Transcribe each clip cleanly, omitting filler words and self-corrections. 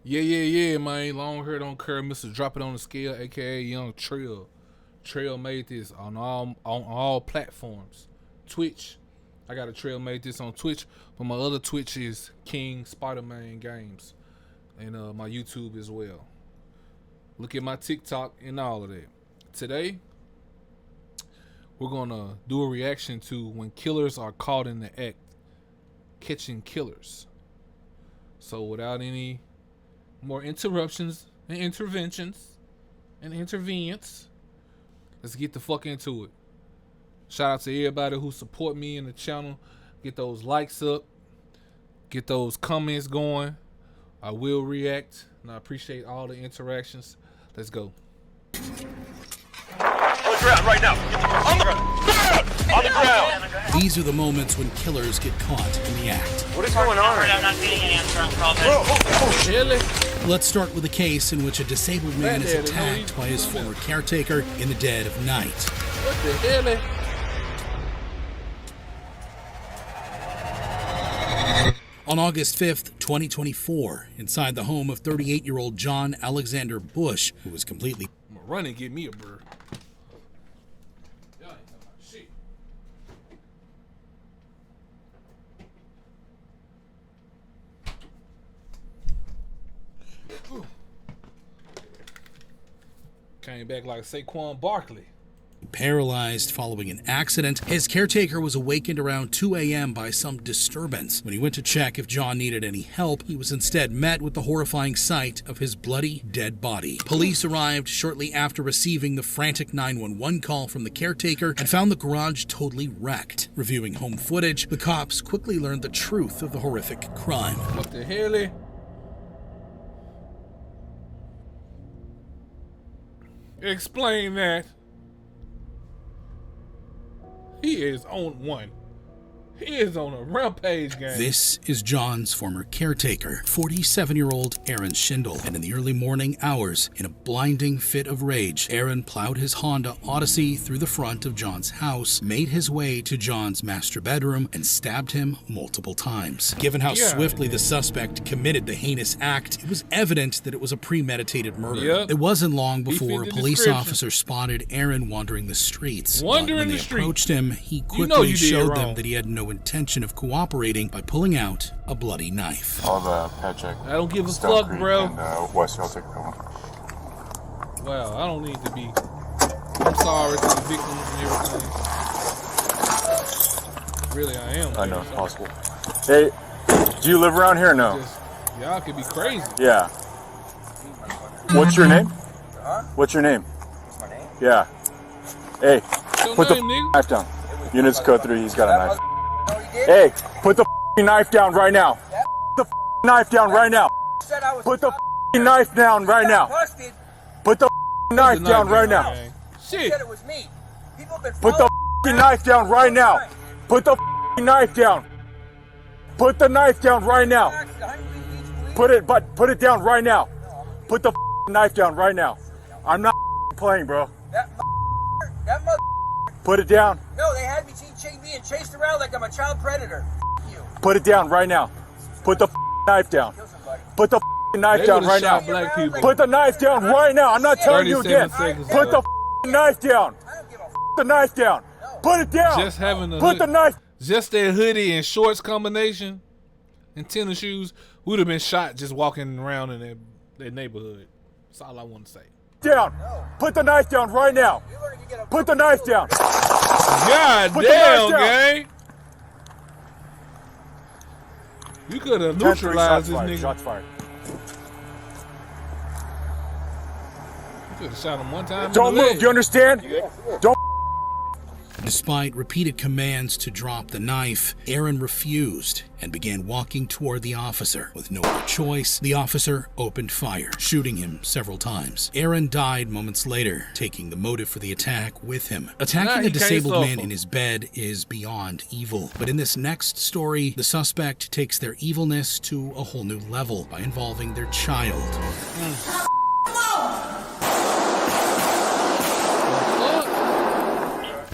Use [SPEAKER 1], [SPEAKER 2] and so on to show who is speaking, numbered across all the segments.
[SPEAKER 1] Yeah, man. Long hair don't curl, Mr. Drop It on the Scale, aka Young Trail. Trail made this on all platforms. Twitch. I got a Trail made this on Twitch, but my other Twitch is King Spider-Man Games. And my YouTube as well. Look at my TikTok and all of that. Today, we're gonna do a reaction to when killers are caught in the act. Catching killers. So without any more interruptions and interventions and intervenience, let's get the fuck into it. Shout out to everybody who support me in the channel. Get those likes up. Get those comments going. I will react, and I appreciate all the interactions. Let's go.
[SPEAKER 2] On the ground right now. On the ground. On the ground.
[SPEAKER 3] These are the moments when killers get caught in the act.
[SPEAKER 2] What is going on?
[SPEAKER 4] I'm not getting an answer on call.
[SPEAKER 1] Really?
[SPEAKER 3] Let's start with a case in which a disabled man is attacked by his former caretaker in the dead of night.
[SPEAKER 1] What the hell?
[SPEAKER 3] On August 5th, 2024, inside the home of 38-year-old John Alexander Bush, who was completely
[SPEAKER 1] I'm gonna run and get me a bird. Y'all ain't talking about shit. Ooh. Came back like Saquon Barkley.
[SPEAKER 3] paralyzed following an accident, his caretaker was awakened around 2 a.m. by some disturbance. When he went to check if John needed any help, he was instead met with the horrifying sight of his bloody, dead body. Police arrived shortly after receiving the frantic 911 call from the caretaker and found the garage totally wrecked. Reviewing home footage, the cops quickly learned the truth of the horrific crime.
[SPEAKER 1] What the hell? Explain that. He is on one. He is on a rampage game.
[SPEAKER 3] This is John's former caretaker, 47-year-old Aaron Schindel. And in the early morning hours, in a blinding fit of rage, Aaron plowed his Honda Odyssey through the front of John's house, made his way to John's master bedroom, and stabbed him multiple times. Given how swiftly the suspect committed the heinous act, it was evident that it was a premeditated murder.
[SPEAKER 1] Yep.
[SPEAKER 3] It wasn't long before a
[SPEAKER 1] the
[SPEAKER 3] police
[SPEAKER 1] description.
[SPEAKER 3] officer spotted Aaron wandering the streets.
[SPEAKER 1] Wandering
[SPEAKER 3] when
[SPEAKER 1] the
[SPEAKER 3] they
[SPEAKER 1] street.
[SPEAKER 3] approached him, he quickly
[SPEAKER 1] you did
[SPEAKER 3] showed
[SPEAKER 1] wrong.
[SPEAKER 3] them that he had no intention of cooperating by pulling out a bloody knife.
[SPEAKER 5] All the Patrick.
[SPEAKER 1] I don't give a
[SPEAKER 5] Stone
[SPEAKER 1] fuck,
[SPEAKER 5] Creek
[SPEAKER 1] bro.
[SPEAKER 5] And West Celtic.
[SPEAKER 1] Wow, I don't need to be. I'm sorry to the victims and everything. Really, I am.
[SPEAKER 5] I know,
[SPEAKER 1] Sorry.
[SPEAKER 5] possible. Hey, do you live around here or no?
[SPEAKER 1] Just, y'all could be crazy.
[SPEAKER 5] Yeah. What's your name? What's your name?
[SPEAKER 2] What's my name?
[SPEAKER 5] Yeah. Hey,
[SPEAKER 1] Your
[SPEAKER 5] put
[SPEAKER 1] name,
[SPEAKER 5] the
[SPEAKER 1] nigga?
[SPEAKER 5] knife down. Units code 3, he's got a knife.
[SPEAKER 2] No, you did?
[SPEAKER 5] Hey, put the knife down right now. Put the knife down right now.
[SPEAKER 2] Said I was
[SPEAKER 5] Put the knife down right now.
[SPEAKER 2] busted.
[SPEAKER 5] Put the knife
[SPEAKER 1] The
[SPEAKER 5] down right
[SPEAKER 1] down,
[SPEAKER 5] now.
[SPEAKER 1] gang.
[SPEAKER 2] Said
[SPEAKER 1] Shit.
[SPEAKER 2] it was me. People have been
[SPEAKER 5] Put the knife down right now. Put the knife down. Put the knife down right now. Put it down right now. Put the knife down right now. I'm not playing, bro.
[SPEAKER 2] That mother.
[SPEAKER 5] Put it down.
[SPEAKER 2] No, they had me being chased around like I'm a child predator. You.
[SPEAKER 5] Put it down right now. Put the knife down.
[SPEAKER 2] Kill somebody.
[SPEAKER 5] Put the knife
[SPEAKER 1] They
[SPEAKER 5] down
[SPEAKER 1] would've
[SPEAKER 5] right
[SPEAKER 1] shot
[SPEAKER 5] now.
[SPEAKER 1] black people.
[SPEAKER 5] Put the knife down right now. I'm not telling you
[SPEAKER 1] 37
[SPEAKER 5] again.
[SPEAKER 1] seconds
[SPEAKER 5] Put the knife down.
[SPEAKER 2] I don't give a
[SPEAKER 5] Put the knife down. Put it down.
[SPEAKER 1] Just having a
[SPEAKER 5] Put the knife.
[SPEAKER 1] just that hoodie and shorts combination and tennis shoes would have been shot just walking around in that neighborhood. That's all I want to say.
[SPEAKER 5] Down. Put the knife down right now.
[SPEAKER 2] You're gonna get a
[SPEAKER 5] Put the knife down.
[SPEAKER 1] God
[SPEAKER 5] Put the
[SPEAKER 1] damn,
[SPEAKER 5] knife down.
[SPEAKER 1] gang. You could have
[SPEAKER 5] 10-3,
[SPEAKER 1] neutralized this
[SPEAKER 5] fired.
[SPEAKER 1] nigga.
[SPEAKER 5] Shots fired.
[SPEAKER 1] You could have shot him one time.
[SPEAKER 5] Don't
[SPEAKER 1] in the
[SPEAKER 5] move.
[SPEAKER 1] leg.
[SPEAKER 5] Do you understand? Don't.
[SPEAKER 3] Despite repeated commands to drop the knife, Aaron refused and began walking toward the officer. With no other choice, the officer opened fire, shooting him several times. Aaron died moments later, taking the motive for the attack with him.
[SPEAKER 1] Nah,
[SPEAKER 3] Attacking
[SPEAKER 1] he
[SPEAKER 3] a
[SPEAKER 1] can't
[SPEAKER 3] disabled
[SPEAKER 1] stop
[SPEAKER 3] man
[SPEAKER 1] him.
[SPEAKER 3] in his bed is beyond evil. But in this next story, the suspect takes their evilness to a whole new level by involving their child.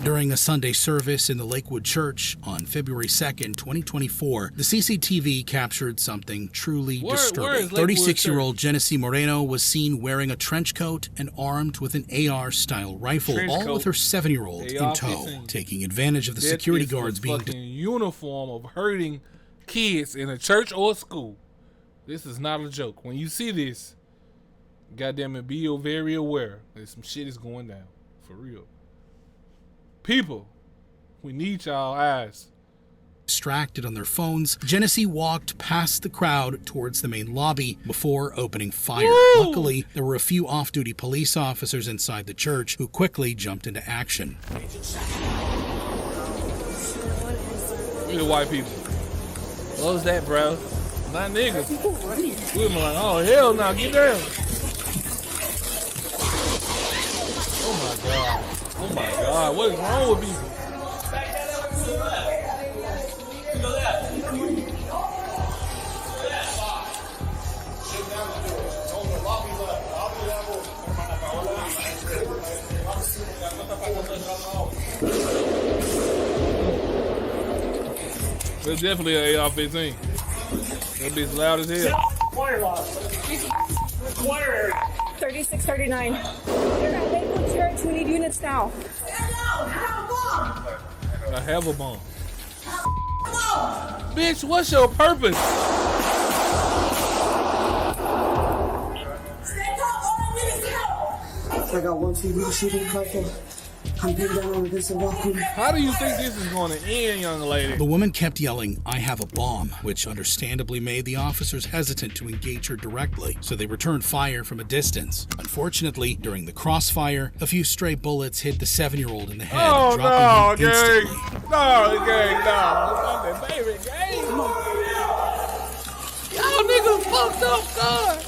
[SPEAKER 3] During a Sunday service in the Lakewood Church on February 2nd, 2024, the CCTV captured something truly disturbing. 36-year-old Genesee Moreno was seen wearing a trench coat and armed with an AR-style rifle, all with her 7-year-old in tow, taking advantage of the security guards being
[SPEAKER 1] uniform of hurting kids in a church or a school. This is not a joke. When you see this, goddamn it, be very aware that some shit is going down. For real. People, we need y'all eyes.
[SPEAKER 3] Distracted on their phones, Genesee walked past the crowd towards the main lobby before opening fire. Woo! Luckily, there were a few off-duty police officers inside the church who quickly jumped into action.
[SPEAKER 1] We the white people. What was that, bro? Not niggas. We were like, oh, hell no, get down. Oh my God. Oh my God, what is wrong with people? There's definitely an AR-15. That bitch loud as hell.
[SPEAKER 4] Water loss. Water area.
[SPEAKER 6] 3639. You're at Lakewood Church. We need units now.
[SPEAKER 1] I have a bomb. Bitch, what's your purpose?
[SPEAKER 7] I got 1 TV shooting rifle. I'm pinned down on this and walking.
[SPEAKER 1] How do you think this is going to end, young lady?
[SPEAKER 3] The woman kept yelling, "I have a bomb," which understandably made the officers hesitant to engage her directly, so they returned fire from a distance. Unfortunately, during the crossfire, a few stray bullets hit the 7-year-old in the head, dropping him instantly.
[SPEAKER 1] No, gang, no. It's my baby, gang. Y'all niggas fucked up, God.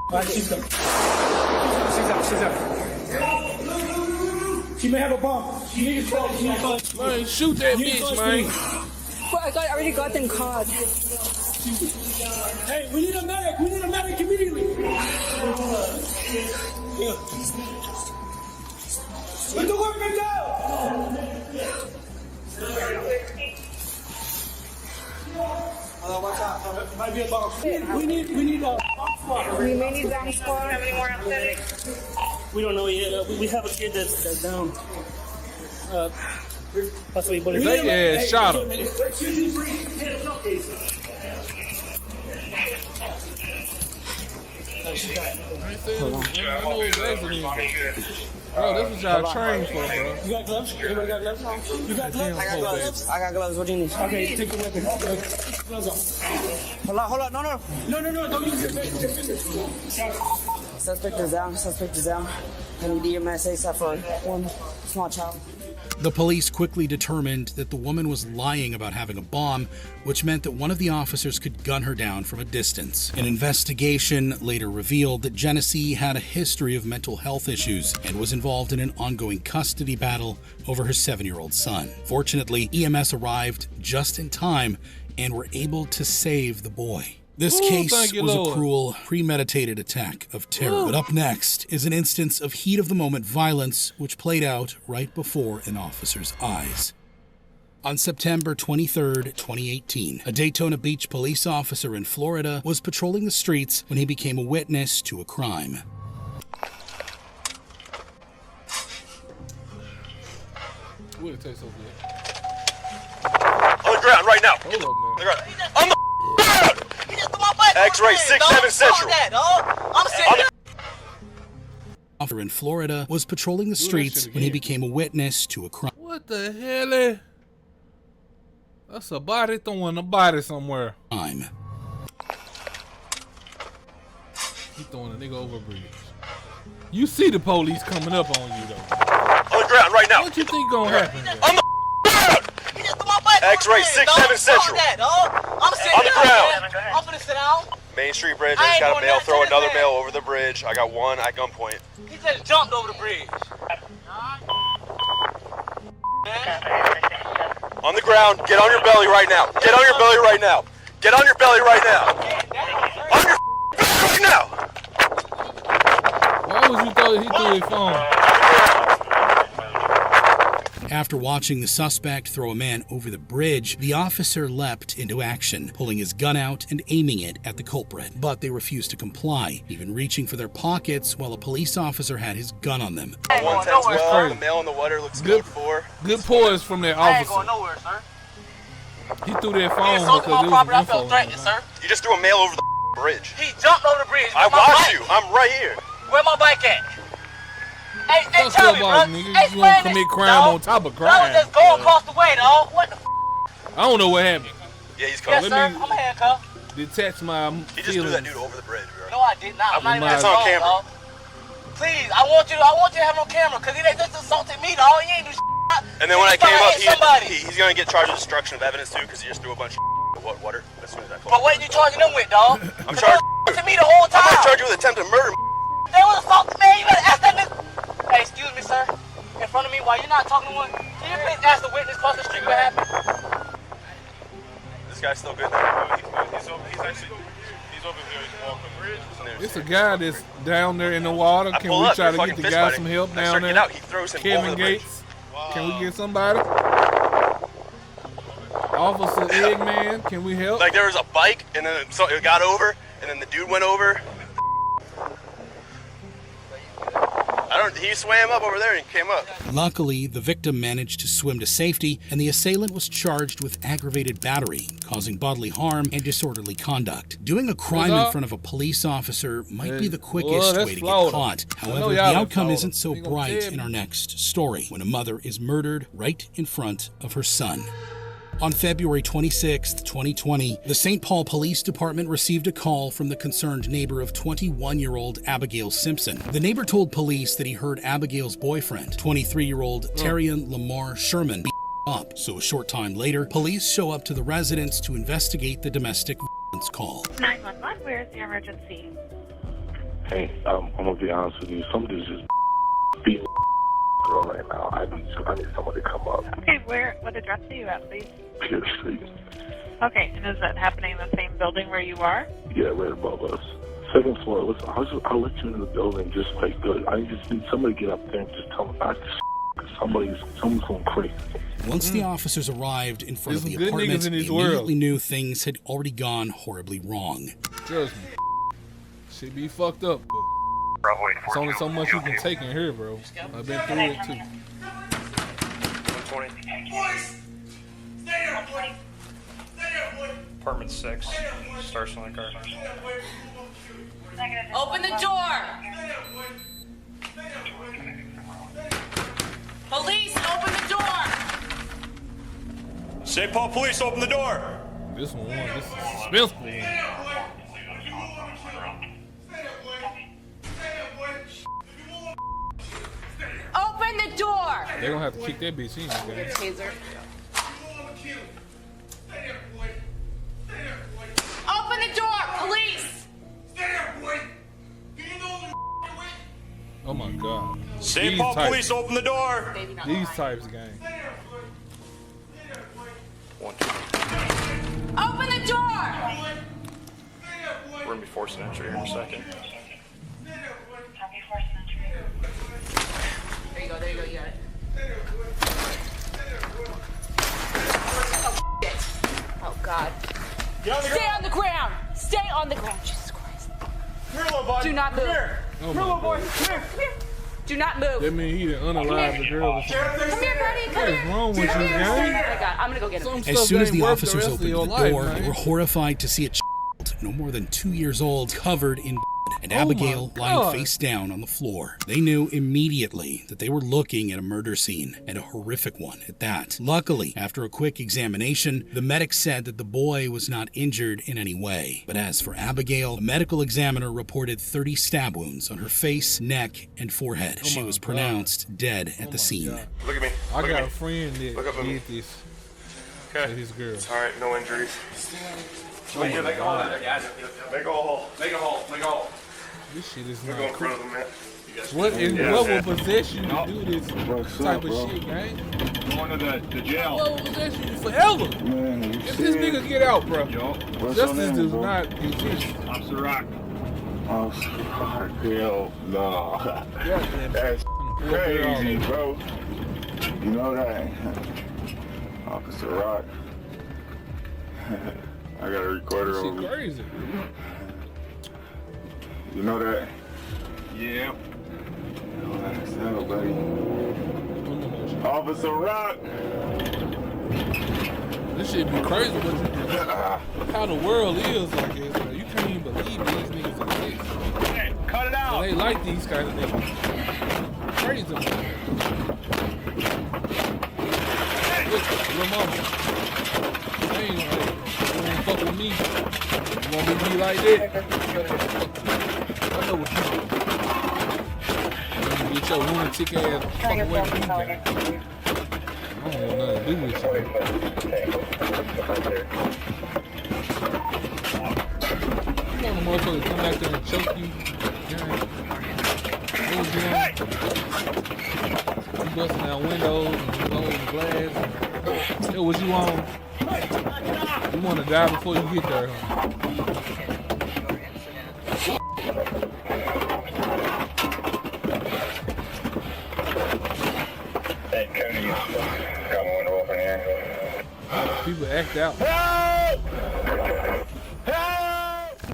[SPEAKER 4] Alright, she's out. She's out. She may have a bomb. She needs to call.
[SPEAKER 1] Man, shoot that bitch, man.
[SPEAKER 6] Well, I already got them caught.
[SPEAKER 4] Hey, we need a medic. We need a medic immediately. Let the workman down. Watch out. Might be a bomb. We need a bomb squad.
[SPEAKER 6] We may need bomb squad. Have any more athletic?
[SPEAKER 4] We don't know yet. We have a kid that's down. Possibly bullet.
[SPEAKER 1] They shot him. Bro, this is y'all trained for, bro.
[SPEAKER 4] You got gloves? Everybody got gloves? You got gloves?
[SPEAKER 7] I got gloves. I got gloves. What do you need?
[SPEAKER 4] Okay, take the weapon. Gloves off.
[SPEAKER 7] Hold on. No.
[SPEAKER 4] No, don't use your
[SPEAKER 7] Suspect is down. I need EMS ASAP for one small child.
[SPEAKER 3] The police quickly determined that the woman was lying about having a bomb, which meant that one of the officers could gun her down from a distance. An investigation later revealed that Genesee had a history of mental health issues and was involved in an ongoing custody battle over her 7-year-old son. Fortunately, EMS arrived just in time and were able to save the boy. This case was a cruel, premeditated attack of terror. But up next is an instance of heat-of-the-moment violence which played out right before an officer's eyes. On September 23, 2018, a Daytona Beach police officer in Florida was patrolling the streets when he became a witness to a crime.
[SPEAKER 1] Would it taste so good?
[SPEAKER 2] On the ground right now.
[SPEAKER 1] Hold up, man.
[SPEAKER 2] On the ground. X-ray 6-7 Central.
[SPEAKER 3] Officer in Florida was patrolling the streets when he became a witness to a crime.
[SPEAKER 1] What the hell? That's a body throwing a body somewhere. He throwing a nigga over a bridge. You see the police coming up on you though.
[SPEAKER 2] On the ground right now.
[SPEAKER 1] What you think gonna happen?
[SPEAKER 2] On the ground. X-ray 6-7 Central. On the ground.
[SPEAKER 8] I'm finna sit down.
[SPEAKER 2] Main Street Bridge. I just got a male throw another male over the bridge. I got one at gunpoint.
[SPEAKER 8] He just jumped over the bridge.
[SPEAKER 2] On On the ground. Get on your belly right now. Get on your belly right now. Get on your belly right now. On your belly right now.
[SPEAKER 1] Why would you throw? He threw his phone.
[SPEAKER 3] After watching the suspect throw a man over the bridge, the officer leapt into action, pulling his gun out and aiming it at the culprit. But they refused to comply, even reaching for their pockets while a police officer had his gun on them.
[SPEAKER 2] 110-12, the male in the water looks good 4.
[SPEAKER 1] Good poise from that
[SPEAKER 7] I ain't
[SPEAKER 1] officer.
[SPEAKER 7] going nowhere, sir.
[SPEAKER 1] He threw that phone
[SPEAKER 7] He assaulted
[SPEAKER 1] because
[SPEAKER 7] my
[SPEAKER 1] it
[SPEAKER 7] property. I
[SPEAKER 1] was
[SPEAKER 7] felt
[SPEAKER 1] info.
[SPEAKER 7] threatened, sir.
[SPEAKER 2] You just threw a male over the bridge.
[SPEAKER 7] He jumped over the bridge.
[SPEAKER 2] I
[SPEAKER 7] Where my
[SPEAKER 2] watched
[SPEAKER 7] bike?
[SPEAKER 2] you. I'm right here.
[SPEAKER 7] Where my bike at? Hey,
[SPEAKER 1] Fuck
[SPEAKER 7] tell
[SPEAKER 1] your
[SPEAKER 7] me,
[SPEAKER 1] boss,
[SPEAKER 7] bro.
[SPEAKER 1] nigga. You
[SPEAKER 7] Explain
[SPEAKER 1] gonna
[SPEAKER 7] this,
[SPEAKER 1] commit crime
[SPEAKER 7] dog.
[SPEAKER 1] on top of
[SPEAKER 7] I was
[SPEAKER 1] crime.
[SPEAKER 7] just going across the way, dog. What the
[SPEAKER 1] I don't know what happened.
[SPEAKER 2] Yeah, he's
[SPEAKER 7] Yes,
[SPEAKER 2] coming.
[SPEAKER 7] sir.
[SPEAKER 1] Let me-
[SPEAKER 7] I'm handcuffed.
[SPEAKER 1] Detach my
[SPEAKER 2] He just threw that
[SPEAKER 1] feelings.
[SPEAKER 2] dude over the bridge, bro.
[SPEAKER 7] No, I did not. I'm not even
[SPEAKER 1] It's
[SPEAKER 7] at
[SPEAKER 2] on
[SPEAKER 7] home,
[SPEAKER 2] camera.
[SPEAKER 7] dog. Please, I want you to have no camera, cause he just assaulted me, dog. He ain't do shit.
[SPEAKER 2] And then when I
[SPEAKER 7] He
[SPEAKER 2] came
[SPEAKER 7] thought
[SPEAKER 2] up,
[SPEAKER 7] hit somebody.
[SPEAKER 2] he's gonna get charged with destruction of evidence too, because he just threw a bunch of water as soon as I
[SPEAKER 7] But what you charging them with, dog?
[SPEAKER 2] I'm
[SPEAKER 7] 'Cause
[SPEAKER 2] charged.
[SPEAKER 7] they was to me the whole time.
[SPEAKER 2] I'm gonna charge you with attempted murder.
[SPEAKER 7] They was assaulting me. You better ask that nigga. Hey, excuse me, sir. In front of me, while you're not talking to one, can you please ask the witness across the street what happened?
[SPEAKER 2] This guy's still good now.
[SPEAKER 8] He's over there. He's walking the bridge.
[SPEAKER 1] It's a guy that's down there in the water.
[SPEAKER 2] I
[SPEAKER 1] Can
[SPEAKER 2] pull
[SPEAKER 1] we
[SPEAKER 2] up,
[SPEAKER 1] try
[SPEAKER 2] they're
[SPEAKER 1] to
[SPEAKER 2] fucking
[SPEAKER 1] get the
[SPEAKER 2] fist
[SPEAKER 1] guy
[SPEAKER 2] fighting.
[SPEAKER 1] some help
[SPEAKER 2] I
[SPEAKER 1] down
[SPEAKER 2] start
[SPEAKER 1] there?
[SPEAKER 2] getting out, he throws him over
[SPEAKER 1] Kevin
[SPEAKER 2] the bridge.
[SPEAKER 1] Gates. Can we get somebody? Officer Eggman, can we help?
[SPEAKER 2] Like there was a bike, and then so it got over, and then the dude went over. He swam up over there and came up.
[SPEAKER 3] Luckily, the victim managed to swim to safety, and the assailant was charged with aggravated battery, causing bodily harm and disorderly conduct. Doing a crime in front of a police officer might be the quickest
[SPEAKER 1] that's
[SPEAKER 3] way to
[SPEAKER 1] Florida.
[SPEAKER 3] get caught.
[SPEAKER 1] I know
[SPEAKER 3] However, the
[SPEAKER 1] y'all in
[SPEAKER 3] outcome
[SPEAKER 1] Florida.
[SPEAKER 3] isn't so
[SPEAKER 1] You gonna
[SPEAKER 3] bright
[SPEAKER 1] tell
[SPEAKER 3] in
[SPEAKER 1] me.
[SPEAKER 3] our next story, when a mother is murdered right in front of her son. On February 26, 2020, the St. Paul Police Department received a call from the concerned neighbor of 21-year-old Abigail Simpson. The neighbor told police that he heard Abigail's boyfriend, 23-year-old Terrian Lamar Sherman, be up. So a short time later, police show up to the residence to investigate the domestic violence call.
[SPEAKER 9] 911, where's the emergency?
[SPEAKER 10] Hey, I'm gonna be honest with you. Somebody's just beating girl right now. I need someone to come up.
[SPEAKER 9] Okay, what address are you at, please?
[SPEAKER 10] Pierce Street.
[SPEAKER 9] Okay, and is that happening in the same building where you are?
[SPEAKER 10] Yeah, right above us. Second floor. Listen, I'll let you into the building just like good. I just need somebody to get up there and just tell them not to. Someone's going crazy.
[SPEAKER 3] Once the officers arrived in front
[SPEAKER 1] There's
[SPEAKER 3] of the
[SPEAKER 1] some good
[SPEAKER 3] apartment,
[SPEAKER 1] niggas in
[SPEAKER 3] they
[SPEAKER 1] this
[SPEAKER 3] immediately
[SPEAKER 1] world.
[SPEAKER 3] knew things had already gone horribly wrong.
[SPEAKER 1] Trust me. Shit be fucked up, but it's only so much you can take in here, bro. I've been through it too.
[SPEAKER 8] 120. Apartment 6. Starts on the car.
[SPEAKER 11] Open the door! Police, open the door!
[SPEAKER 8] St. Paul Police, open the door!
[SPEAKER 1] This is suspenseful one.
[SPEAKER 11] Open the door!
[SPEAKER 1] They gonna have to kick that bitch in, guys.
[SPEAKER 11] Taser. Open the door, police!
[SPEAKER 1] Oh my god.
[SPEAKER 8] St.
[SPEAKER 1] These
[SPEAKER 8] Paul
[SPEAKER 1] types-
[SPEAKER 8] Police, open the door!
[SPEAKER 1] These types of gang.
[SPEAKER 11] Open the door!
[SPEAKER 8] We're gonna be forcing entry here in a second.
[SPEAKER 11] There you go, you got it. Oh, God. Stay on the ground! Stay on the ground, Jesus Christ. Do not move.
[SPEAKER 1] Oh my god.
[SPEAKER 11] Do not move.
[SPEAKER 1] That mean he done unalive the girl or something.
[SPEAKER 11] Come here, Brady, come
[SPEAKER 1] What
[SPEAKER 11] here.
[SPEAKER 1] is wrong with you,
[SPEAKER 11] Oh my
[SPEAKER 1] gang?
[SPEAKER 11] God, I'm gonna go get him.
[SPEAKER 3] As soon as the officers opened the door, they were horrified to see a child, no more than 2 years old, covered in blood, and Abigail lying
[SPEAKER 1] God.
[SPEAKER 3] face down on the floor. They knew immediately that they were looking at a murder scene, and a horrific one at that. Luckily, after a quick examination, the medic said that the boy was not injured in any way. But as for Abigail, the medical examiner reported 30 stab wounds on her face, neck, and forehead. She was pronounced dead at the scene.
[SPEAKER 8] Look at me.
[SPEAKER 1] I
[SPEAKER 8] Look
[SPEAKER 1] got
[SPEAKER 8] at
[SPEAKER 1] a
[SPEAKER 8] me.
[SPEAKER 1] friend
[SPEAKER 8] Look
[SPEAKER 1] that
[SPEAKER 8] up at me.
[SPEAKER 1] did this
[SPEAKER 8] Okay.
[SPEAKER 1] to his girl.
[SPEAKER 8] Alright, no injuries.
[SPEAKER 1] Oh my God.
[SPEAKER 8] Make a hole. Make a hole. Make a hole.
[SPEAKER 1] This shit is
[SPEAKER 8] We're
[SPEAKER 1] not
[SPEAKER 8] going in
[SPEAKER 1] cool.
[SPEAKER 8] front of them, man. You
[SPEAKER 1] What will possess you to do this
[SPEAKER 12] What's
[SPEAKER 1] type
[SPEAKER 12] up,
[SPEAKER 1] of
[SPEAKER 12] bro?
[SPEAKER 1] shit, gang?
[SPEAKER 12] Going to the jail.
[SPEAKER 1] What will possess you forever?
[SPEAKER 12] Man,
[SPEAKER 1] If this nigga get out, bro.
[SPEAKER 12] What's
[SPEAKER 1] Justice
[SPEAKER 12] your name,
[SPEAKER 1] does
[SPEAKER 12] bro?
[SPEAKER 1] not exist.
[SPEAKER 12] Officer Rock. Officer Rock, hell no. That's crazy, bro. You know that. Officer Rock. I got a recorder
[SPEAKER 1] Shit
[SPEAKER 12] over.
[SPEAKER 1] crazy.
[SPEAKER 12] You know that? Yeah. That's hell, buddy. Officer Rock.
[SPEAKER 1] This shit be crazy, but how the world is like this, bro. You can't even believe these niggas exist.
[SPEAKER 12] Hey, cut it out.
[SPEAKER 1] And they like these kind of niggas. Crazy, man. Look, your mama. They ain't gonna fuck with me. You want me to be like that? I know what you do. You get your lunatic ass fuck away from me, guy. I don't want nothing to do with you. You want a motherfucker to come back there and choke you? Yeah. What was you on? You busting out windows and blowing glass. Yo, what you on? You want to die before you get there, huh?
[SPEAKER 12] Hey, Cody, got my window open here.
[SPEAKER 1] People act out.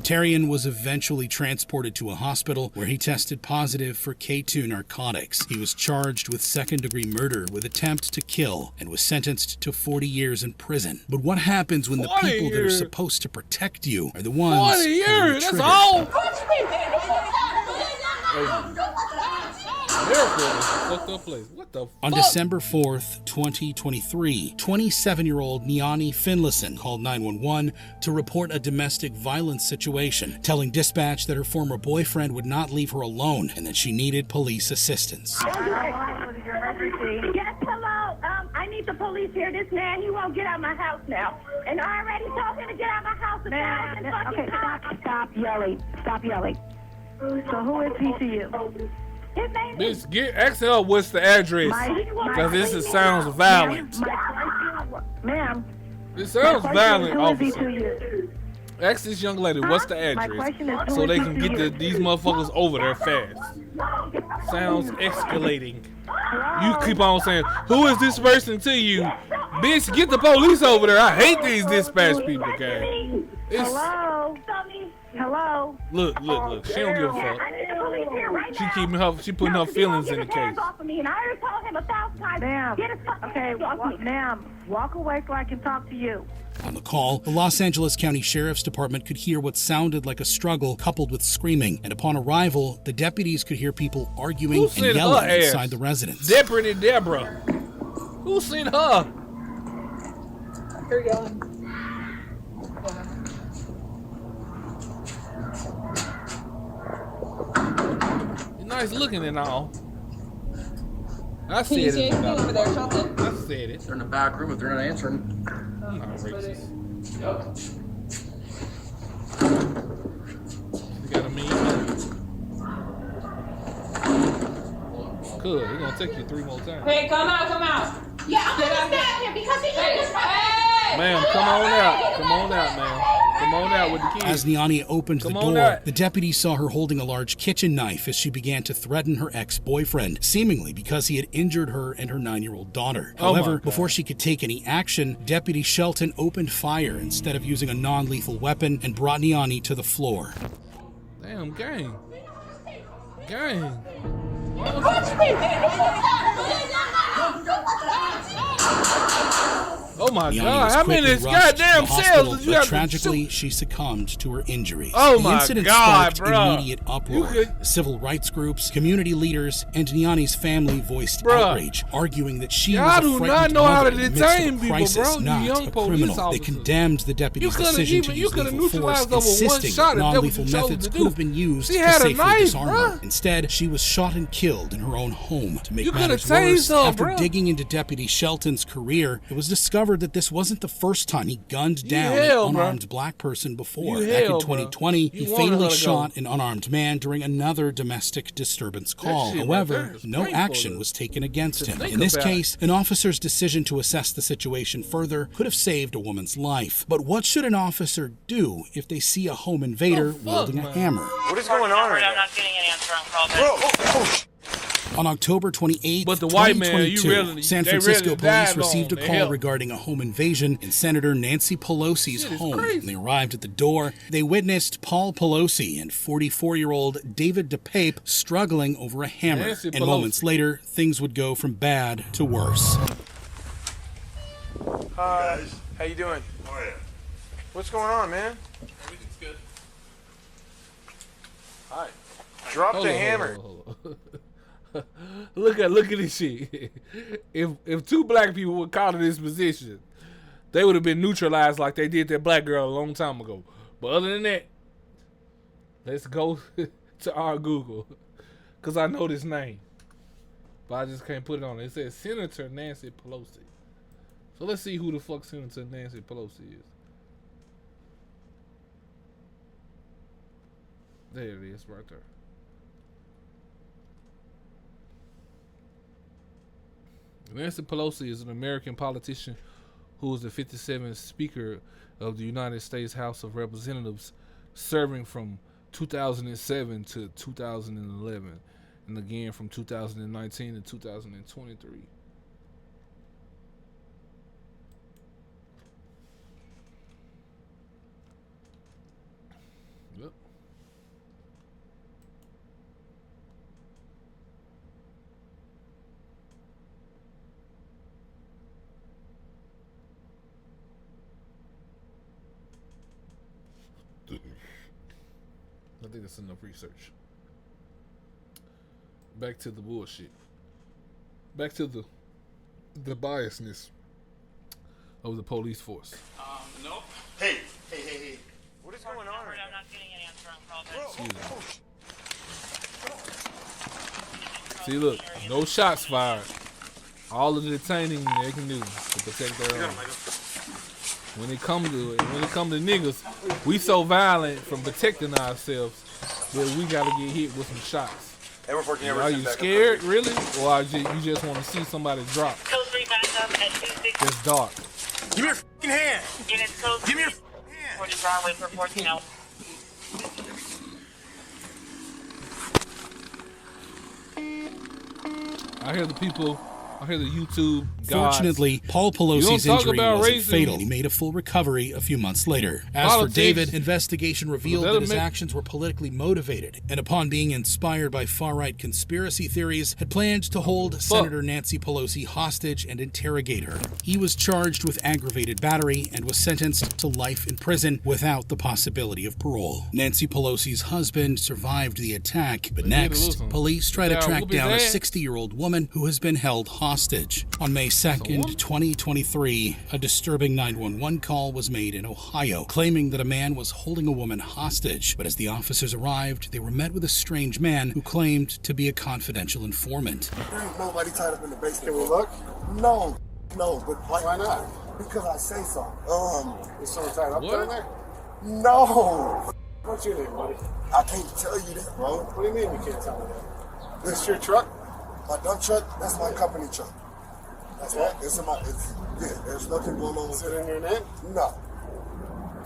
[SPEAKER 3] Tarian was eventually transported to a hospital where he tested positive for K2 narcotics. He was charged with second-degree murder with attempt to kill and was sentenced to 40 years in prison. But what happens when the people that are supposed to protect you are the ones
[SPEAKER 1] 40 years,
[SPEAKER 3] pulling the
[SPEAKER 1] that's
[SPEAKER 3] trigger?
[SPEAKER 1] all. Fucked up place. What the
[SPEAKER 3] On
[SPEAKER 1] fuck?
[SPEAKER 3] December 4th, 2023, 27-year-old Niani Finlayson called 911 to report a domestic violence situation, telling dispatch that her former boyfriend would not leave her alone and that she needed police assistance.
[SPEAKER 6] Yes, hello. I need the police here. This man, he won't get out of my house now. And I already told him to get out of my house. Okay, stop yelling. Stop yelling. So who is he to you? His name is...
[SPEAKER 1] Bitch, ask her what's the address. Because this sounds violent.
[SPEAKER 6] Ma'am.
[SPEAKER 1] This sounds violent,
[SPEAKER 6] Who is he to
[SPEAKER 1] officer.
[SPEAKER 6] you?
[SPEAKER 1] Ask this young lady what's the
[SPEAKER 6] My
[SPEAKER 1] address
[SPEAKER 6] question is, who
[SPEAKER 1] so
[SPEAKER 6] is
[SPEAKER 1] they
[SPEAKER 6] he
[SPEAKER 1] can
[SPEAKER 6] to
[SPEAKER 1] get
[SPEAKER 6] you?
[SPEAKER 1] these motherfuckers over there fast. Sounds escalating. You keep on saying, who is this person to you? Bitch, get the police over there. I hate these dispatch people, guys.
[SPEAKER 6] Hello? Hello?
[SPEAKER 1] Look. She don't give a fuck.
[SPEAKER 6] I need the police here right
[SPEAKER 1] She
[SPEAKER 6] now.
[SPEAKER 1] keeping her. She putting her feelings in the
[SPEAKER 6] Get his hands
[SPEAKER 1] case.
[SPEAKER 6] off of me, and I already told him 1,000 times. Ma'am. Get his fucking hands off me. Ma'am, walk away so I can talk to you.
[SPEAKER 3] On the call, the Los Angeles County Sheriff's Department could hear what sounded like a struggle coupled with screaming, and upon arrival, the deputies could hear people arguing
[SPEAKER 1] Who
[SPEAKER 3] and
[SPEAKER 1] sent
[SPEAKER 3] yelling
[SPEAKER 1] her ass?
[SPEAKER 3] inside the residence.
[SPEAKER 1] Deputy Deborah. Who sent her?
[SPEAKER 11] You're yelling.
[SPEAKER 1] You're nice looking and all. I
[SPEAKER 11] Can you
[SPEAKER 1] said
[SPEAKER 11] see
[SPEAKER 1] it.
[SPEAKER 11] anything over there, Shelton?
[SPEAKER 1] I said it.
[SPEAKER 13] They're in the back room if they're not answering.
[SPEAKER 1] I'm not racist. You got a mean? Good. It's gonna take you 3 more times.
[SPEAKER 11] Hey, come out.
[SPEAKER 6] Yeah, I'm gonna stab him because he is disrespectful.
[SPEAKER 1] Ma'am, come on out. Come on out, ma'am. Come on out with the kids.
[SPEAKER 3] As Niani opened the
[SPEAKER 1] Come on
[SPEAKER 3] door,
[SPEAKER 1] out.
[SPEAKER 3] the deputy saw her holding a large kitchen knife as she began to threaten her ex-boyfriend, seemingly because he had injured her and her 9-year-old daughter.
[SPEAKER 1] Oh my
[SPEAKER 3] However,
[SPEAKER 1] God.
[SPEAKER 3] before she could take any action, Deputy Shelton opened fire instead of using a non-lethal weapon and brought Niani to the floor.
[SPEAKER 1] Damn, gang. Gang. Oh my
[SPEAKER 3] Niani
[SPEAKER 1] God!
[SPEAKER 3] was
[SPEAKER 1] How many
[SPEAKER 3] quickly rushed to
[SPEAKER 1] goddamn
[SPEAKER 3] the hospital,
[SPEAKER 1] cells did you
[SPEAKER 3] but
[SPEAKER 1] have to
[SPEAKER 3] tragically,
[SPEAKER 1] shoot?
[SPEAKER 3] she succumbed to her injuries.
[SPEAKER 1] Oh
[SPEAKER 3] the
[SPEAKER 1] my
[SPEAKER 3] incident
[SPEAKER 1] God,
[SPEAKER 3] sparked
[SPEAKER 1] bruh.
[SPEAKER 3] immediate uproar.
[SPEAKER 1] You could-
[SPEAKER 3] Civil rights groups, community leaders, and Niani's family voiced
[SPEAKER 1] Bruh.
[SPEAKER 3] outrage, arguing that she
[SPEAKER 1] Y'all
[SPEAKER 3] was a
[SPEAKER 1] do
[SPEAKER 3] frightened
[SPEAKER 1] not know how to
[SPEAKER 3] mother in the
[SPEAKER 1] detain
[SPEAKER 3] midst of a
[SPEAKER 1] people,
[SPEAKER 3] crisis,
[SPEAKER 1] bro. You
[SPEAKER 3] not
[SPEAKER 1] young
[SPEAKER 3] a
[SPEAKER 1] police
[SPEAKER 3] criminal. They
[SPEAKER 1] officers.
[SPEAKER 3] condemned the deputy's
[SPEAKER 1] coulda
[SPEAKER 3] decision to
[SPEAKER 1] even- you
[SPEAKER 3] use
[SPEAKER 1] coulda
[SPEAKER 3] lethal force,
[SPEAKER 1] neutralized over one
[SPEAKER 3] insisting
[SPEAKER 1] shot if that was
[SPEAKER 3] non-lethal
[SPEAKER 1] what you chose
[SPEAKER 3] methods
[SPEAKER 1] to
[SPEAKER 3] could
[SPEAKER 1] do.
[SPEAKER 3] have been used
[SPEAKER 1] She
[SPEAKER 3] to
[SPEAKER 1] had a
[SPEAKER 3] safely
[SPEAKER 1] knife,
[SPEAKER 3] disarm her.
[SPEAKER 1] bruh.
[SPEAKER 3] Instead, she was shot and killed in her own home. To make
[SPEAKER 1] You coulda
[SPEAKER 3] matters
[SPEAKER 1] tased
[SPEAKER 3] worse,
[SPEAKER 1] her,
[SPEAKER 3] after
[SPEAKER 1] bruh.
[SPEAKER 3] digging into Deputy Shelton's career, it was discovered that this wasn't the first time he gunned down
[SPEAKER 1] hell,
[SPEAKER 3] an
[SPEAKER 1] bro.
[SPEAKER 3] unarmed black person before.
[SPEAKER 1] You
[SPEAKER 3] Back
[SPEAKER 1] hell,
[SPEAKER 3] in 2020,
[SPEAKER 1] bro.
[SPEAKER 3] he
[SPEAKER 1] You wanted her
[SPEAKER 3] fatally
[SPEAKER 1] to
[SPEAKER 3] shot
[SPEAKER 1] go.
[SPEAKER 3] an unarmed man during another domestic disturbance call.
[SPEAKER 1] shit right
[SPEAKER 3] However,
[SPEAKER 1] there is
[SPEAKER 3] no
[SPEAKER 1] painful
[SPEAKER 3] action
[SPEAKER 1] to-
[SPEAKER 3] was taken against
[SPEAKER 1] to
[SPEAKER 3] him.
[SPEAKER 1] think
[SPEAKER 3] In this
[SPEAKER 1] about it.
[SPEAKER 3] case, an officer's decision to assess the situation further could have saved a woman's life. But what should an officer do if they see a home invader wielding a hammer?
[SPEAKER 14] What is going on right
[SPEAKER 9] I'm
[SPEAKER 14] now?
[SPEAKER 9] not getting an answer on call.
[SPEAKER 3] On October 28,
[SPEAKER 1] But the white man,
[SPEAKER 3] 2022,
[SPEAKER 1] you really-
[SPEAKER 3] San
[SPEAKER 1] they
[SPEAKER 3] Francisco
[SPEAKER 1] really
[SPEAKER 3] police
[SPEAKER 1] died
[SPEAKER 3] received a
[SPEAKER 1] on. They
[SPEAKER 3] call
[SPEAKER 1] helped.
[SPEAKER 3] regarding a home invasion in Senator Nancy Pelosi's
[SPEAKER 1] Shit is
[SPEAKER 3] home.
[SPEAKER 1] crazy.
[SPEAKER 3] When they arrived at the door, they witnessed Paul Pelosi and 44-year-old David DePape struggling over a hammer.
[SPEAKER 1] Nancy
[SPEAKER 3] And
[SPEAKER 1] Pelosi.
[SPEAKER 3] moments later, things would go from bad to worse.
[SPEAKER 14] How you doing?
[SPEAKER 12] Oh, yeah.
[SPEAKER 14] What's going on, man?
[SPEAKER 12] Everything's good.
[SPEAKER 14] Hi. Drop
[SPEAKER 1] Hold
[SPEAKER 14] the
[SPEAKER 1] on,
[SPEAKER 14] hammer.
[SPEAKER 1] hold on. look at this shit. If two black people were caught in this position, they would have been neutralized like they did that black girl a long time ago. But other than that, let's go to our Google, cause I know this name, but I just can't put it on. It says Senator Nancy Pelosi. So let's see who the fuck Senator Nancy Pelosi is. There it is, right there. Nancy Pelosi is an American politician who is the 57th Speaker of the United States House of Representatives, serving from 2007 to 2011, and again from 2019 to 2023. Yep. I think that's enough research. Back to the bullshit. Back to the biasness of the police force.
[SPEAKER 12] Nope. Hey.
[SPEAKER 14] What is going on right
[SPEAKER 9] I'm
[SPEAKER 14] now?
[SPEAKER 9] not getting an answer on call.
[SPEAKER 1] Excuse me. See, look, no shots fired. All of the detaining they can do to protect their own. When it come to niggas, we so violent from protecting ourselves that we gotta get hit with some shots. Are you scared, really, or are you just want to see somebody drop?
[SPEAKER 9] Code 3 back up at 260.
[SPEAKER 1] It's dark.
[SPEAKER 14] Give me your f***ing hand.
[SPEAKER 9] Units code 3.
[SPEAKER 14] Give me your
[SPEAKER 9] For the Broadway for 14 hours.
[SPEAKER 1] I hear the people. I hear the YouTube gods.
[SPEAKER 3] Fortunately, Paul
[SPEAKER 1] You don't
[SPEAKER 3] Pelosi's
[SPEAKER 1] talk
[SPEAKER 3] injury
[SPEAKER 1] about
[SPEAKER 3] wasn't
[SPEAKER 1] racism.
[SPEAKER 3] fatal. He made a full recovery a few months later. As for
[SPEAKER 1] Politics.
[SPEAKER 3] David, investigation revealed
[SPEAKER 1] Well,
[SPEAKER 3] that his
[SPEAKER 1] that'll make-
[SPEAKER 3] actions were politically motivated, and upon being inspired by far-right conspiracy theories, had planned to hold Senator Nancy Pelosi hostage and interrogate her. He was charged with aggravated battery and was sentenced to life in prison without the possibility of parole. Nancy Pelosi's husband survived the attack, but next, police try to
[SPEAKER 1] Yeah,
[SPEAKER 3] track
[SPEAKER 1] whoop his
[SPEAKER 3] down a
[SPEAKER 1] ass.
[SPEAKER 3] 60-year-old woman who has been held hostage. On May 2nd, 2023, a disturbing 911 call was made in Ohio, claiming that a man was holding a woman hostage. But as the officers arrived, they were met with a strange man who claimed to be a confidential informant.
[SPEAKER 15] There ain't nobody tied up in the basement. Can we look? No, but why not? Because I say so. Is someone tied up down there? No. What's your name, buddy? I can't tell you that, bro. What do you mean you can't tell me that? This your truck? My dump truck? That's my company truck. That's right. There's nothing going on with it. Is it in your name? No.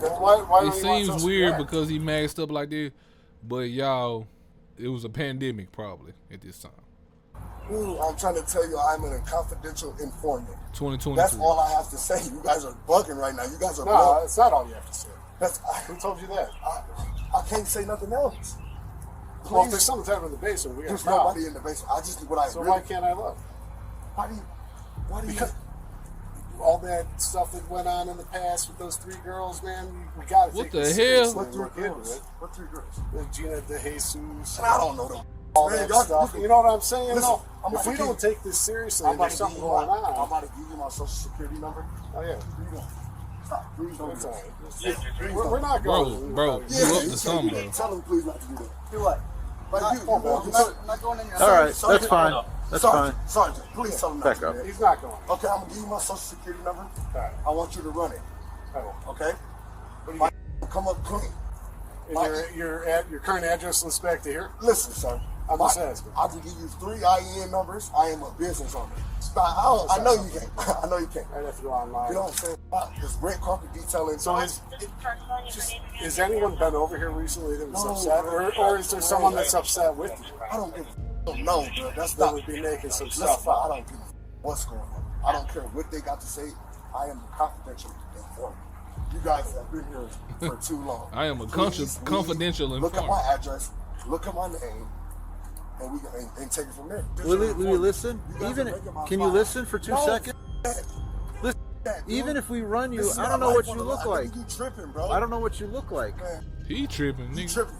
[SPEAKER 15] Then why
[SPEAKER 1] It
[SPEAKER 15] don't you want
[SPEAKER 1] seems
[SPEAKER 15] Social
[SPEAKER 1] weird
[SPEAKER 15] Security?
[SPEAKER 1] because he masked up like this, but y'all, it was a pandemic probably at this time.
[SPEAKER 15] I'm trying to tell you I'm a confidential informant.
[SPEAKER 1] 2023.
[SPEAKER 15] That's all I have to say. You guys are bugging right now. You guys are
[SPEAKER 16] No,
[SPEAKER 15] bugging.
[SPEAKER 16] that's not all you have to say.
[SPEAKER 15] Who told you that? I can't say nothing else.
[SPEAKER 16] Well, if there's someone tied up in the basement, we got
[SPEAKER 15] There's
[SPEAKER 16] a problem.
[SPEAKER 15] nobody in the basement. I just what I
[SPEAKER 16] So
[SPEAKER 15] really,
[SPEAKER 16] why can't I look?
[SPEAKER 15] Why do you?
[SPEAKER 16] Because all that stuff that went on in the past with those three girls, man, we gotta
[SPEAKER 1] What
[SPEAKER 16] take
[SPEAKER 1] the
[SPEAKER 16] this
[SPEAKER 1] hell?
[SPEAKER 16] seriously.
[SPEAKER 15] What three
[SPEAKER 16] Look into
[SPEAKER 15] girls?
[SPEAKER 16] it.
[SPEAKER 15] What three girls?
[SPEAKER 16] The Gina De Jesus.
[SPEAKER 15] I don't know them.
[SPEAKER 16] All
[SPEAKER 15] Man,
[SPEAKER 16] that
[SPEAKER 15] y'all-
[SPEAKER 16] stuff. You know what I'm saying?
[SPEAKER 15] Listen,
[SPEAKER 16] No.
[SPEAKER 15] I'm
[SPEAKER 16] If
[SPEAKER 15] about
[SPEAKER 16] we
[SPEAKER 15] to
[SPEAKER 16] don't
[SPEAKER 15] give-
[SPEAKER 16] take this seriously
[SPEAKER 15] I'm
[SPEAKER 16] and
[SPEAKER 15] about
[SPEAKER 16] there's
[SPEAKER 15] to give
[SPEAKER 16] something
[SPEAKER 15] you
[SPEAKER 16] going
[SPEAKER 15] my, I'm
[SPEAKER 16] on.
[SPEAKER 15] about to give you my social security number.
[SPEAKER 16] Oh, yeah.
[SPEAKER 15] Here you go. Stop. Please don't.
[SPEAKER 16] It's
[SPEAKER 15] do
[SPEAKER 16] all
[SPEAKER 15] that.
[SPEAKER 16] right.
[SPEAKER 15] Please
[SPEAKER 16] We're
[SPEAKER 15] don't.
[SPEAKER 16] not going.
[SPEAKER 1] Bro, you up to
[SPEAKER 15] you
[SPEAKER 1] something,
[SPEAKER 15] can't
[SPEAKER 1] bro.
[SPEAKER 15] Tell him please not to do that. Do what? Like
[SPEAKER 16] Not-
[SPEAKER 15] you
[SPEAKER 16] I'm
[SPEAKER 15] walking
[SPEAKER 16] not-
[SPEAKER 15] I'm not going in your
[SPEAKER 14] All right, that's fine.
[SPEAKER 17] That's
[SPEAKER 15] Sergeant,
[SPEAKER 17] fine.
[SPEAKER 15] Sergeant, please tell him
[SPEAKER 17] Back
[SPEAKER 15] not
[SPEAKER 17] up.
[SPEAKER 15] to.
[SPEAKER 16] He's not going.
[SPEAKER 15] Okay, I'm gonna give you my social security number. I want you to run it. Okay? My come up clean.
[SPEAKER 16] And your current address looks back to here?
[SPEAKER 15] Listen, sir.
[SPEAKER 16] I'm just asking.
[SPEAKER 15] I can give you 3 IEN numbers. I am a business owner. I know you can't. I know you can't.
[SPEAKER 16] I'd have to go online.
[SPEAKER 15] You know what I'm saying? This red carpet detailing.
[SPEAKER 16] So has anyone been over here recently that was upset? Or is there someone that's upset with you?
[SPEAKER 15] I don't give a no, bro. That's
[SPEAKER 16] That
[SPEAKER 15] not
[SPEAKER 16] would be making some
[SPEAKER 15] Listen,
[SPEAKER 16] stuff up.
[SPEAKER 15] I don't give a what's going on. I don't care what they got to say. I am a confidential informant. You guys have been here for too long.
[SPEAKER 1] I am a
[SPEAKER 15] Please,
[SPEAKER 1] confidential
[SPEAKER 15] look at
[SPEAKER 1] informant.
[SPEAKER 15] my address, look at my name, and we and take it from there.
[SPEAKER 17] Will you listen?
[SPEAKER 15] You guys
[SPEAKER 17] Even
[SPEAKER 15] are making my
[SPEAKER 17] can you
[SPEAKER 15] file.
[SPEAKER 17] listen for 2
[SPEAKER 15] No,
[SPEAKER 17] seconds?
[SPEAKER 15] that.
[SPEAKER 17] Listen,
[SPEAKER 15] That,
[SPEAKER 17] even if we run you,
[SPEAKER 15] This is
[SPEAKER 17] I
[SPEAKER 15] my
[SPEAKER 17] don't know
[SPEAKER 15] life
[SPEAKER 17] what
[SPEAKER 15] on
[SPEAKER 17] you
[SPEAKER 15] the
[SPEAKER 17] look
[SPEAKER 15] line. I
[SPEAKER 17] like.
[SPEAKER 15] think you tripping, bro.
[SPEAKER 17] I don't know what you look like.
[SPEAKER 15] Man,
[SPEAKER 1] He tripping,
[SPEAKER 15] you
[SPEAKER 1] nigga.
[SPEAKER 15] tripping.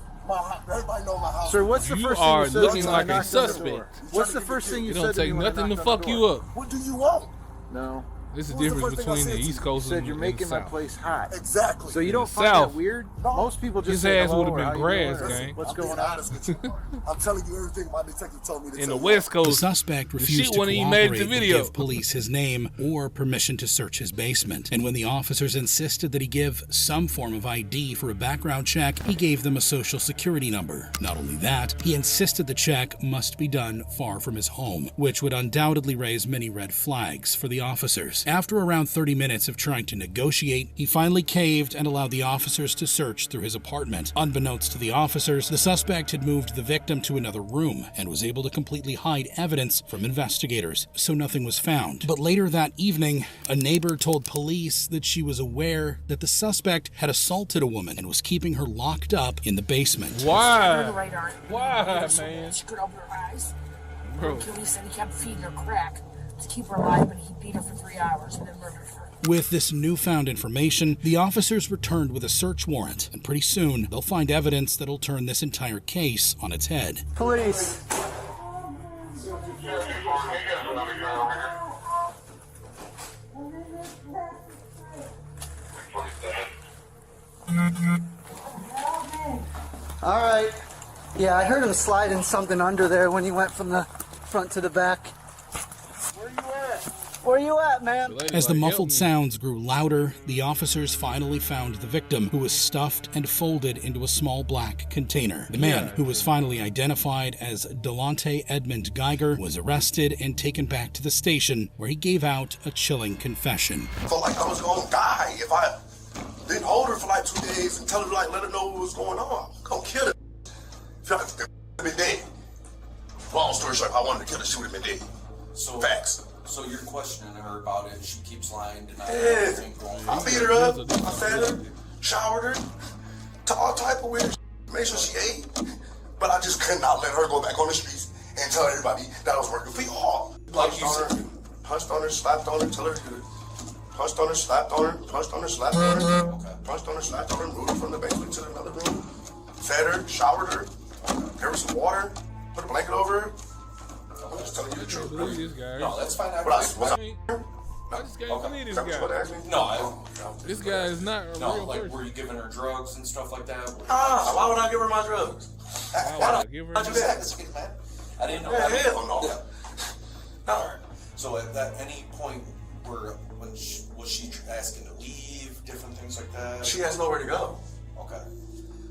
[SPEAKER 15] Everybody know my house.
[SPEAKER 17] Sir, what's the
[SPEAKER 1] You
[SPEAKER 17] first thing
[SPEAKER 1] are
[SPEAKER 17] you said
[SPEAKER 1] looking
[SPEAKER 17] when
[SPEAKER 1] like
[SPEAKER 17] I
[SPEAKER 1] a
[SPEAKER 17] knocked on the
[SPEAKER 1] suspect.
[SPEAKER 17] door? What's the first thing you
[SPEAKER 1] It
[SPEAKER 17] said
[SPEAKER 1] don't
[SPEAKER 17] to me
[SPEAKER 1] take
[SPEAKER 17] when I
[SPEAKER 1] nothing to
[SPEAKER 17] knocked on
[SPEAKER 1] fuck
[SPEAKER 17] the
[SPEAKER 1] you
[SPEAKER 17] door?
[SPEAKER 1] up.
[SPEAKER 15] What do you want?
[SPEAKER 17] No.
[SPEAKER 1] This is the
[SPEAKER 15] What was the
[SPEAKER 1] difference
[SPEAKER 15] first thing I
[SPEAKER 1] between the
[SPEAKER 15] said to
[SPEAKER 1] East
[SPEAKER 15] you?
[SPEAKER 1] Coast
[SPEAKER 17] You said
[SPEAKER 1] and
[SPEAKER 17] you're
[SPEAKER 1] the
[SPEAKER 17] making my
[SPEAKER 1] South.
[SPEAKER 17] place hot.
[SPEAKER 15] Exactly.
[SPEAKER 17] So you
[SPEAKER 1] In
[SPEAKER 17] don't
[SPEAKER 1] the
[SPEAKER 17] find
[SPEAKER 1] South,
[SPEAKER 17] that weird? Most people just
[SPEAKER 1] his
[SPEAKER 17] say
[SPEAKER 1] ass
[SPEAKER 17] hello
[SPEAKER 1] would've
[SPEAKER 17] or
[SPEAKER 1] been
[SPEAKER 17] how you
[SPEAKER 1] grass,
[SPEAKER 17] doing?
[SPEAKER 1] gang.
[SPEAKER 17] What's
[SPEAKER 15] I'm
[SPEAKER 17] going
[SPEAKER 15] being
[SPEAKER 17] on?
[SPEAKER 15] honest with you. I'm telling you everything my detective told me to
[SPEAKER 1] In
[SPEAKER 15] tell
[SPEAKER 1] the
[SPEAKER 15] you.
[SPEAKER 1] West
[SPEAKER 3] The
[SPEAKER 1] Coast,
[SPEAKER 3] suspect
[SPEAKER 1] the
[SPEAKER 3] refused
[SPEAKER 1] shit
[SPEAKER 3] to
[SPEAKER 1] when he made
[SPEAKER 3] cooperate
[SPEAKER 1] the
[SPEAKER 3] and
[SPEAKER 1] video.
[SPEAKER 3] give police his name or permission to search his basement. And when the officers insisted that he give some form of ID for a background check, he gave them a social security number. Not only that, he insisted the check must be done far from his home, which would undoubtedly raise many red flags for the officers. After around 30 minutes of trying to negotiate, he finally caved and allowed the officers to search through his apartment. Unbeknownst to the officers, the suspect had moved the victim to another room and was able to completely hide evidence from investigators, so nothing was found. But later that evening, a neighbor told police that she was aware that the suspect had assaulted a woman and was keeping her locked up in the basement.
[SPEAKER 1] Why?
[SPEAKER 18] Why,
[SPEAKER 1] Why,
[SPEAKER 18] man?
[SPEAKER 1] man?
[SPEAKER 18] She could open her eyes.
[SPEAKER 1] Bro.
[SPEAKER 18] Achilles said he kept feeding her crack to keep her alive, but he beat her for 3 hours and then murdered her.
[SPEAKER 3] With this newfound information, the officers returned with a search warrant, and pretty soon they'll find evidence that'll turn this entire case on its head.
[SPEAKER 18] Police.
[SPEAKER 19] All right. Yeah, I heard him sliding something under there when he went from the front to the back. Where you at, man?
[SPEAKER 3] As the muffled sounds grew louder, the officers finally found the victim, who was stuffed and folded into a small black container. The man, who was finally identified as Delonte Edmund Geiger, was arrested and taken back to the station, where he gave out a chilling confession.
[SPEAKER 15] Felt like I was gonna die if I didn't hold her for like 2 days and tell her, like, let her know what was going on. Gonna kill her. Felt like I'd been dead. Long story short, if I wanted to kill her, she would have been dead.
[SPEAKER 20] So
[SPEAKER 15] Facts.
[SPEAKER 20] So you're questioning her about it. She keeps lying, denying
[SPEAKER 15] Yeah.
[SPEAKER 20] everything going on.
[SPEAKER 15] I beat her up, I fed her, showered her, to all type of weird shit, made sure she ate. But I just could not let her go back on the streets and tell everybody that I was working for y'all. Punched on her, slapped on her, tell her good. Punched on her, slapped on her, punched on her, slapped on her. Punched on her, slapped on her, moved her from the basement to another room. Fed her, showered her, gave her some water, put a blanket over her. I'm just telling you the truth.
[SPEAKER 1] Believe this guy.
[SPEAKER 20] No, that's fine.
[SPEAKER 1] I just can't believe this guy.
[SPEAKER 20] No,
[SPEAKER 1] This guy is not a
[SPEAKER 20] no.
[SPEAKER 1] real
[SPEAKER 20] Like,
[SPEAKER 1] person.
[SPEAKER 20] were you giving her drugs and stuff like that?
[SPEAKER 15] Why would I give her my drugs?
[SPEAKER 1] Why would I give her
[SPEAKER 15] Why'd you do that?
[SPEAKER 20] I didn't know.
[SPEAKER 15] Yeah,
[SPEAKER 20] that.
[SPEAKER 15] hell no.
[SPEAKER 20] Yeah. All right. So at any point, when was she asking to leave, different things like that?
[SPEAKER 15] She has nowhere to go.
[SPEAKER 20] Okay.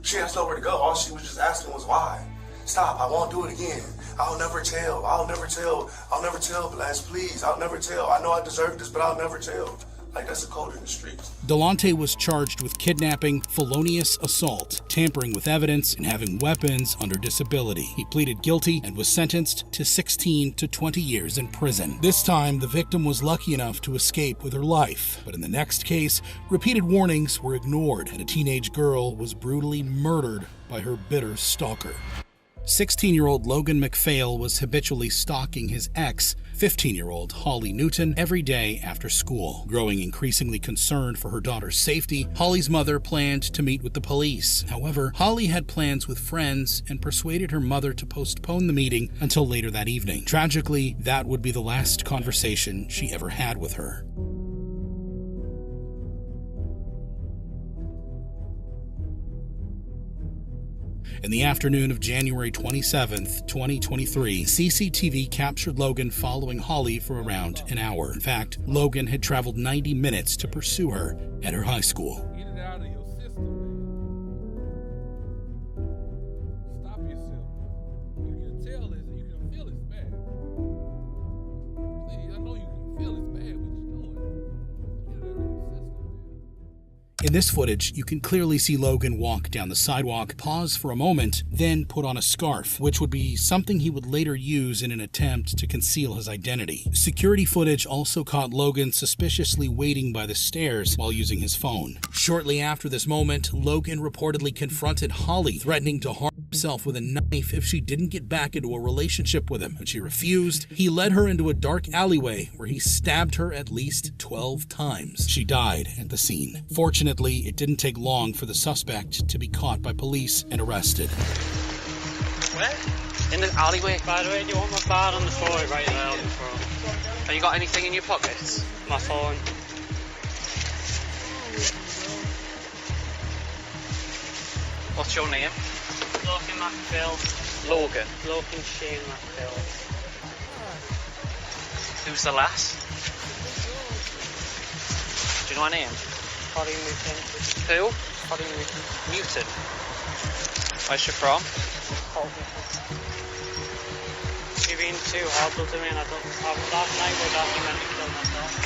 [SPEAKER 15] She has nowhere to go. All she was just asking was why. Stop, I won't do it again. I'll never tell. I'll never tell, Blas, please. I'll never tell. I know I deserve this, but I'll never tell. Like, that's the code in the streets.
[SPEAKER 3] Delonte was charged with kidnapping, felonious assault, tampering with evidence, and having weapons under disability. He pleaded guilty and was sentenced to 16 to 20 years in prison. This time, the victim was lucky enough to escape with her life. But in the next case, repeated warnings were ignored, and a teenage girl was brutally murdered by her bitter stalker. 16-year-old Logan McPhail was habitually stalking his ex, 15-year-old Holly Newton, every day after school. Growing increasingly concerned for her daughter's safety, Holly's mother planned to meet with the police. However, Holly had plans with friends and persuaded her mother to postpone the meeting until later that evening. Tragically, that would be the last conversation she ever had with her. In the afternoon of January 27th, 2023, CCTV captured Logan following Holly for around an hour. In fact, Logan had traveled 90 minutes to pursue her at her high school.
[SPEAKER 1] Get it out of your system, man. Stop yourself. You can tell it, you can feel it's bad. See, I know you can feel it's bad what you're doing. Get it out of your system.
[SPEAKER 3] In this footage, you can clearly see Logan walk down the sidewalk, pause for a moment, then put on a scarf, which would be something he would later use in an attempt to conceal his identity. Security footage also caught Logan suspiciously waiting by the stairs while using his phone. Shortly after this moment, Logan reportedly confronted Holly, threatening to harm himself with a knife if she didn't get back into a relationship with him. When she refused, he led her into a dark alleyway where he stabbed her at least 12 times. She died at the scene. Fortunately, it didn't take long for the suspect to be caught by police and arrested.
[SPEAKER 7] Where? In the alleyway. By the way, do you want my card on the floor right now? Have you got anything in your pockets? My phone. What's your name? Logan McPhill. Logan? Logan Shane McPhill. Who's the lass? Do you know her name? Holly Newton. Who? Holly Newton. Newton? Where's she from? You've been too horrible to me and last night was after meant to kill myself.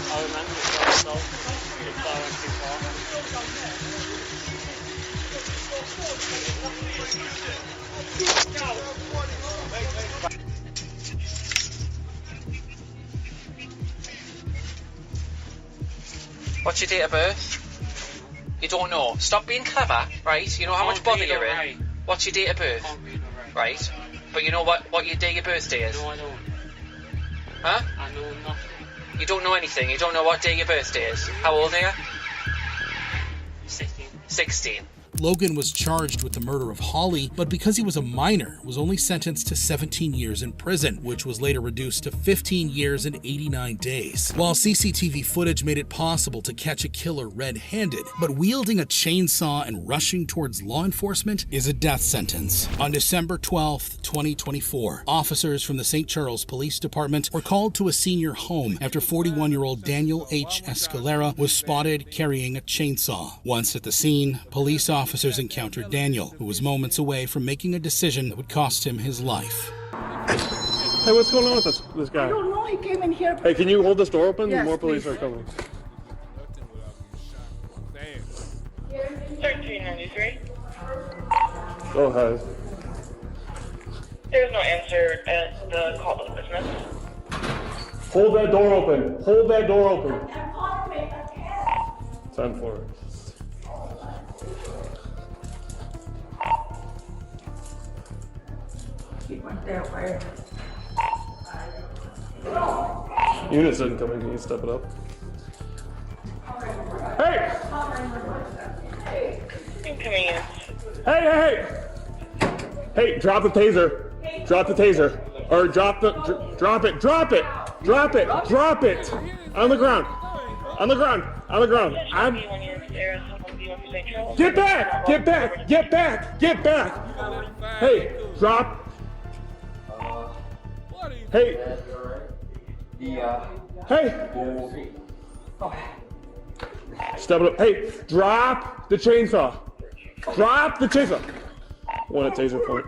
[SPEAKER 7] I was meant to kill myself before I went too far. What's your date of birth? You don't know. Stop being clever, right? You know how much bother you're in. What's your date of birth? Right? But you know what your day of birthday is? No, I don't. Huh? I know nothing. You don't know anything? You don't know what day your birthday is? How old are you? 16. 16.
[SPEAKER 3] Logan was charged with the murder of Holly, but because he was a minor, was only sentenced to 17 years in prison, which was later reduced to 15 years and 89 days. While CCTV footage made it possible to catch a killer red-handed, but wielding a chainsaw and rushing towards law enforcement is a death sentence. On December 12th, 2024, officers from the St. Charles Police Department were called to a senior home after 41-year-old Daniel H. Escalera was spotted carrying a chainsaw. Once at the scene, police officers encountered Daniel, who was moments away from making a decision that would cost him his life.
[SPEAKER 21] Hey, what's going on with this guy?
[SPEAKER 6] I don't know, he came in here.
[SPEAKER 21] Hey, can you hold this door open?
[SPEAKER 6] Yes,
[SPEAKER 21] More police
[SPEAKER 6] please.
[SPEAKER 21] are coming.
[SPEAKER 9] 1393.
[SPEAKER 21] Go ahead.
[SPEAKER 9] There's no answer at the call to the business.
[SPEAKER 21] Hold that door open. Hold that door open. 10-4. Unison coming, can you step it up? Hey!
[SPEAKER 9] Inconvenience.
[SPEAKER 21] Hey! Hey, drop the taser. Drop the taser. Or drop it. Drop it. Drop it. On the ground. Get back. Hey, drop. Hey. Step it up. Hey, drop the chainsaw. One at taser point.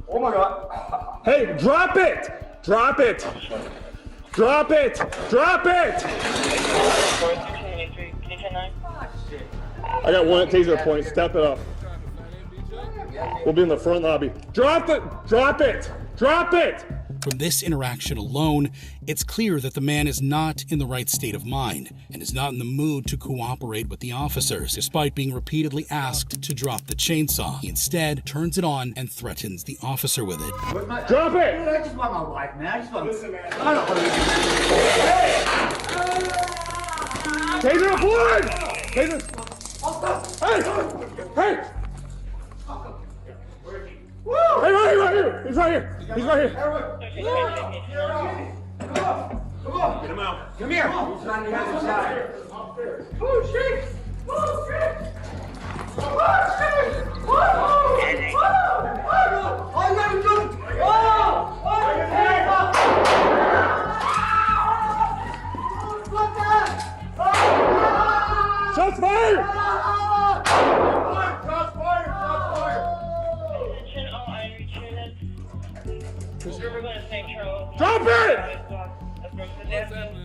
[SPEAKER 15] Oh my God.
[SPEAKER 21] Hey, drop it. I got one at taser point. Step it up. We'll be in the front lobby. Drop it.
[SPEAKER 3] From this interaction alone, it's clear that the man is not in the right state of mind and is not in the mood to cooperate with the officers, despite being repeatedly asked to drop the chainsaw. He instead turns it on and threatens the officer with it.
[SPEAKER 21] Drop it!
[SPEAKER 15] I just want my wife, man. I just want. Listen, man. I don't want to.
[SPEAKER 21] Taser deployed! Taser! Hey! Hey, right here! He's right here!
[SPEAKER 15] Come on! Get him out! Come here! He's on the other side. Oh, shit!
[SPEAKER 21] Shots fired!
[SPEAKER 9] Attention all outreach units. We're going to St. Charles.
[SPEAKER 21] Drop it!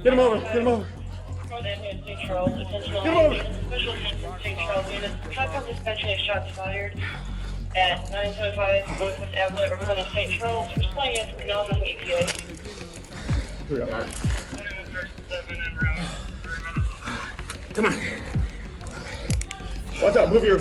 [SPEAKER 21] Get him over, get him over.
[SPEAKER 9] St. Charles. Attention all
[SPEAKER 21] Get him over.
[SPEAKER 9] special attention St. Charles units. Shotgun suspension of shots fired at 975 Northwest Avenue, Representing St. Charles. Responding as for now, EPA.
[SPEAKER 21] Here we go. Come on. Watch out, move your...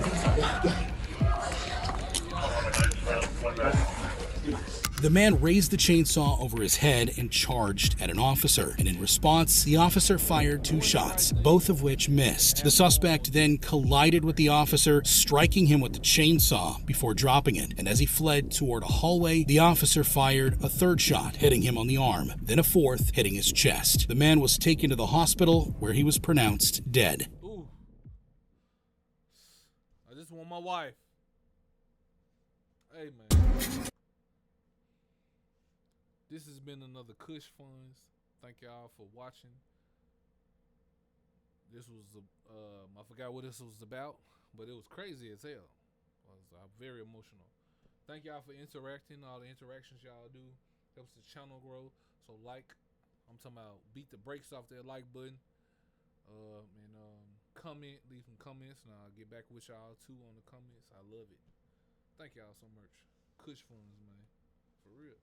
[SPEAKER 3] The man raised the chainsaw over his head and charged at an officer. And in response, the officer fired 2 shots, both of which missed. The suspect then collided with the officer, striking him with the chainsaw before dropping it. And as he fled toward a hallway, the officer fired a 3rd shot, hitting him on the arm, then a 4th, hitting his chest. The man was taken to the hospital, where he was pronounced dead.
[SPEAKER 1] Ooh. I just want my wife. Hey, man. This has been another Kush Funds. Thank y'all for watching. This was, I forgot what this was about, but it was crazy as hell. It was very emotional. Thank y'all for interacting. All the interactions y'all do helps the channel grow. So I'm talking about beat the brakes off that like button. And comment, leave some comments, and I'll get back with y'all too on the comments. I love it. Thank y'all so much. Kush Funds, man. For real.